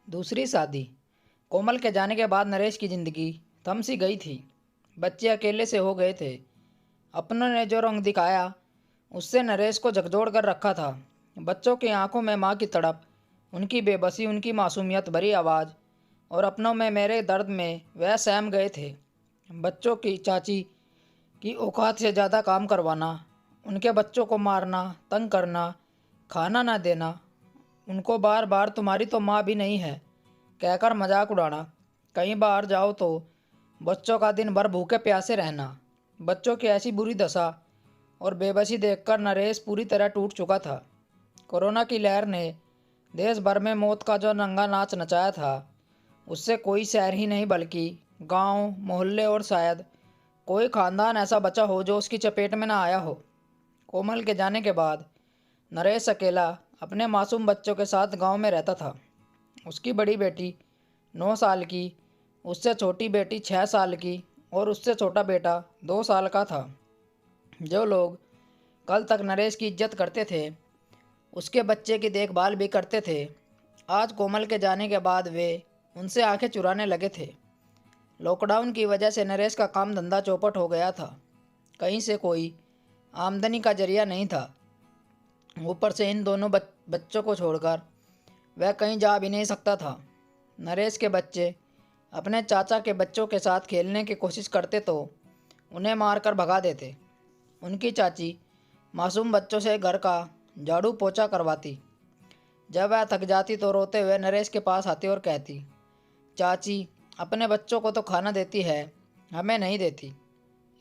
दूसरी शादी। कोमल के जाने के बाद नरेश की जिंदगी थम सी गई थी। बच्चे अकेले से हो गए थे। अपनों ने जो रंग दिखाया उससे नरेश को झकझोर कर रखा था। बच्चों की आंखों में माँ की तड़प, उनकी बेबसी, उनकी मासूमियत भरी आवाज़ और अपनों में मेरे दर्द में वह सहम गए थे। बच्चों की चाची की औकात से ज़्यादा काम करवाना, उनके बच्चों को मारना, तंग करना, खाना ना देना, उनको बार बार तुम्हारी तो माँ भी नहीं है कहकर मजाक उड़ाना, कहीं बाहर जाओ तो बच्चों का दिन भर भूखे प्यासे रहना। बच्चों की ऐसी बुरी दशा और बेबसी देखकर नरेश पूरी तरह टूट चुका था। कोरोना की लहर ने देश भर में मौत का जो नंगा नाच नचाया था, उससे कोई शहर ही नहीं बल्कि गांव, मोहल्ले और शायद कोई खानदान ऐसा बचा हो जो उसकी चपेट में ना आया हो। कोमल के जाने के बाद नरेश अकेला अपने मासूम बच्चों के साथ गांव में रहता था। उसकी बड़ी बेटी 9 साल की, उससे छोटी बेटी 6 साल की और उससे छोटा बेटा 2 साल का था। जो लोग कल तक नरेश की इज्जत करते थे, उसके बच्चे की देखभाल भी करते थे, आज कोमल के जाने के बाद वे उनसे आंखें चुराने लगे थे। लॉकडाउन की वजह से नरेश का काम धंधा चौपट हो गया था। कहीं से कोई आमदनी का जरिया नहीं था। ऊपर से इन दोनों बच्चों को छोड़कर वह कहीं जा भी नहीं सकता था। नरेश के बच्चे अपने चाचा के बच्चों के साथ खेलने की कोशिश करते तो उन्हें मारकर भगा देते। उनकी चाची मासूम बच्चों से घर का झाड़ू पोछा करवाती। जब वह थक जाती तो रोते हुए नरेश के पास आती और कहती, चाची अपने बच्चों को तो खाना देती है, हमें नहीं देती।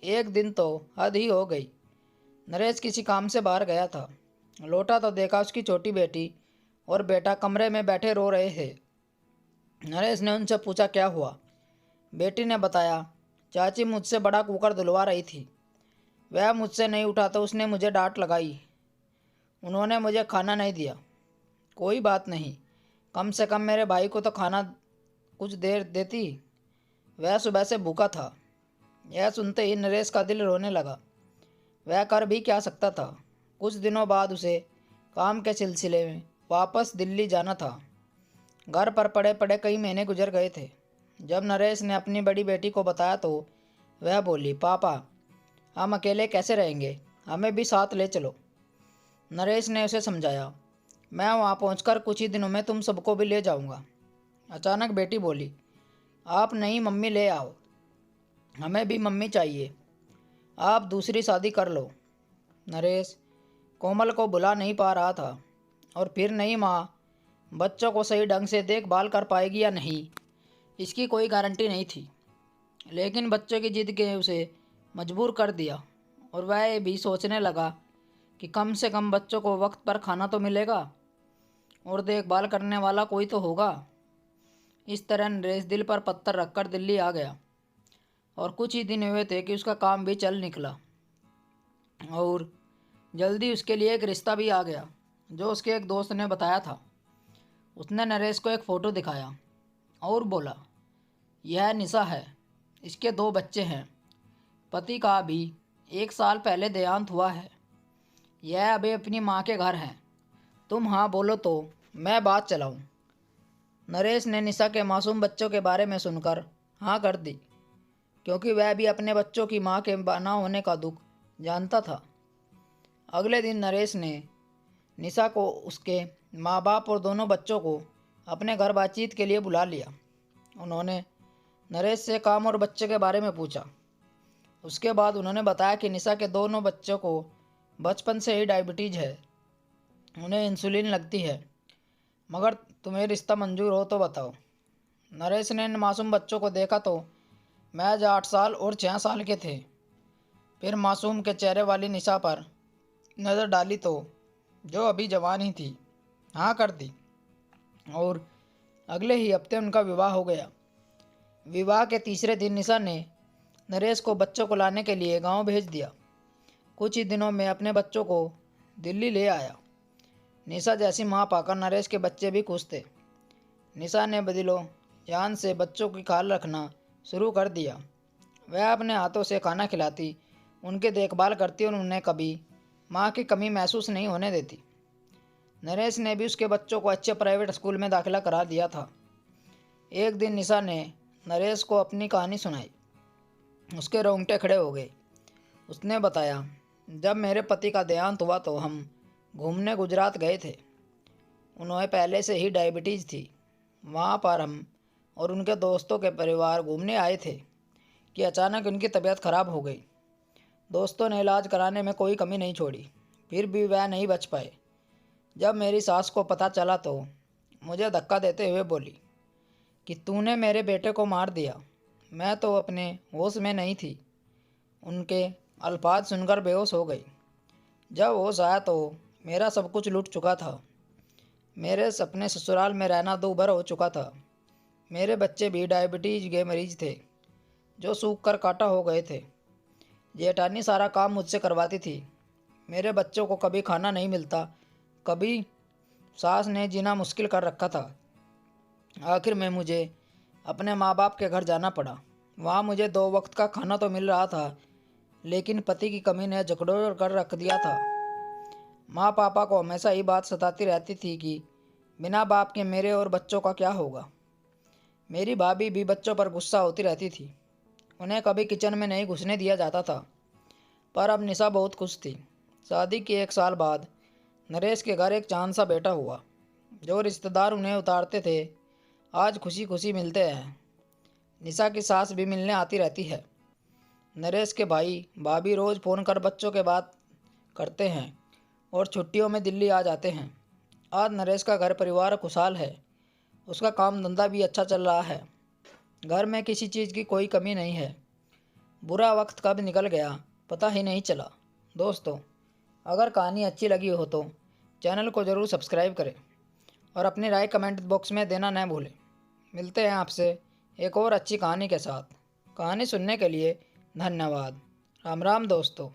एक दिन तो हद ही हो गई। नरेश किसी काम से बाहर गया था। लौटा तो देखा उसकी छोटी बेटी और बेटा कमरे में बैठे रो रहे थे। नरेश ने उनसे पूछा क्या हुआ। बेटी ने बताया, चाची मुझसे बड़ा कुकर धुलवा रही थी, वह मुझसे नहीं उठा तो उसने मुझे डांट लगाई। उन्होंने मुझे खाना नहीं दिया। कोई बात नहीं, कम से कम मेरे भाई को तो खाना कुछ देर देती, वह सुबह से भूखा था। यह सुनते ही नरेश का दिल रोने लगा। वह कर भी क्या सकता था। कुछ दिनों बाद उसे काम के सिलसिले में वापस दिल्ली जाना था। घर पर पड़े पड़े कई महीने गुजर गए थे। जब नरेश ने अपनी बड़ी बेटी को बताया तो वह बोली, पापा हम अकेले कैसे रहेंगे, हमें भी साथ ले चलो। नरेश ने उसे समझाया, मैं वहाँ पहुँचकर कुछ ही दिनों में तुम सबको भी ले जाऊँगा। अचानक बेटी बोली, आप नहीं मम्मी ले आओ, हमें भी मम्मी चाहिए, आप दूसरी शादी कर लो। नरेश कोमल को बुला नहीं पा रहा था और फिर नई माँ बच्चों को सही ढंग से देखभाल कर पाएगी या नहीं, इसकी कोई गारंटी नहीं थी। लेकिन बच्चों की जिद के उसे मजबूर कर दिया और वह ये भी सोचने लगा कि कम से कम बच्चों को वक्त पर खाना तो मिलेगा और देखभाल करने वाला कोई तो होगा। इस तरह नरेश दिल पर पत्थर रखकर दिल्ली आ गया और कुछ ही दिन हुए थे कि उसका काम भी चल निकला और जल्दी उसके लिए एक रिश्ता भी आ गया जो उसके एक दोस्त ने बताया था। उसने नरेश को एक फ़ोटो दिखाया और बोला, यह निशा है, इसके 2 बच्चे हैं, पति का अभी 1 साल पहले देहांत हुआ है, यह अभी अपनी माँ के घर हैं, तुम हाँ बोलो तो मैं बात चलाऊं। नरेश ने निशा के मासूम बच्चों के बारे में सुनकर हाँ कर दी, क्योंकि वह भी अपने बच्चों की माँ के ना होने का दुख जानता था। अगले दिन नरेश ने निशा को, उसके माँ बाप और दोनों बच्चों को अपने घर बातचीत के लिए बुला लिया। उन्होंने नरेश से काम और बच्चे के बारे में पूछा। उसके बाद उन्होंने बताया कि निशा के दोनों बच्चों को बचपन से ही डायबिटीज़ है, उन्हें इंसुलिन लगती है, मगर तुम्हें रिश्ता मंजूर हो तो बताओ। नरेश ने इन मासूम बच्चों को देखा तो महज 8 साल और 6 साल के थे। फिर मासूम के चेहरे वाली निशा पर नज़र डाली तो जो अभी जवान ही थी, हाँ कर दी और अगले ही हफ्ते उनका विवाह हो गया। विवाह के तीसरे दिन निशा ने नरेश को बच्चों को लाने के लिए गांव भेज दिया। कुछ ही दिनों में अपने बच्चों को दिल्ली ले आया। निशा जैसी माँ पाकर नरेश के बच्चे भी खुश थे। निशा ने बदिलो जान से बच्चों की ख्याल रखना शुरू कर दिया। वह अपने हाथों से खाना खिलाती, उनकी देखभाल करती और उन्हें कभी माँ की कमी महसूस नहीं होने देती। नरेश ने भी उसके बच्चों को अच्छे प्राइवेट स्कूल में दाखिला करा दिया था। एक दिन निशा ने नरेश को अपनी कहानी सुनाई। उसके रोंगटे खड़े हो गए। उसने बताया, जब मेरे पति का देहांत हुआ तो हम घूमने गुजरात गए थे। उन्हें पहले से ही डायबिटीज़ थी। वहाँ पर हम और उनके दोस्तों के परिवार घूमने आए थे कि अचानक उनकी तबीयत खराब हो गई। दोस्तों ने इलाज कराने में कोई कमी नहीं छोड़ी, फिर भी वह नहीं बच पाए। जब मेरी सास को पता चला तो मुझे धक्का देते हुए बोली कि तूने मेरे बेटे को मार दिया। मैं तो अपने होश में नहीं थी। उनके अल्फाज सुनकर बेहोश हो गई। जब होश आया तो मेरा सब कुछ लूट चुका था। मेरे सपने ससुराल में रहना दूभर हो चुका था। मेरे बच्चे भी डायबिटीज के मरीज थे जो सूख कर काटा हो गए थे। जेठानी सारा काम मुझसे करवाती थी। मेरे बच्चों को कभी खाना नहीं मिलता, कभी सास ने जीना मुश्किल कर रखा था। आखिर में मुझे अपने माँ बाप के घर जाना पड़ा। वहाँ मुझे 2 वक्त का खाना तो मिल रहा था, लेकिन पति की कमी ने झकझोर कर रख दिया था। माँ पापा को हमेशा ये बात सताती रहती थी कि बिना बाप के मेरे और बच्चों का क्या होगा। मेरी भाभी भी बच्चों पर गुस्सा होती रहती थी। उन्हें कभी किचन में नहीं घुसने दिया जाता था। पर अब निशा बहुत खुश थी। शादी के 1 साल बाद नरेश के घर एक चांद सा बेटा हुआ। जो रिश्तेदार उन्हें उतारते थे आज खुशी खुशी मिलते हैं। निशा की सास भी मिलने आती रहती है। नरेश के भाई भाभी रोज़ फ़ोन कर बच्चों के बात करते हैं और छुट्टियों में दिल्ली आ जाते हैं। आज नरेश का घर परिवार खुशहाल है। उसका काम धंधा भी अच्छा चल रहा है। घर में किसी चीज़ की कोई कमी नहीं है। बुरा वक्त कब निकल गया पता ही नहीं चला। दोस्तों, अगर कहानी अच्छी लगी हो तो चैनल को ज़रूर सब्सक्राइब करें और अपनी राय कमेंट बॉक्स में देना न भूलें। मिलते हैं आपसे एक और अच्छी कहानी के साथ। कहानी सुनने के लिए धन्यवाद। राम राम दोस्तों।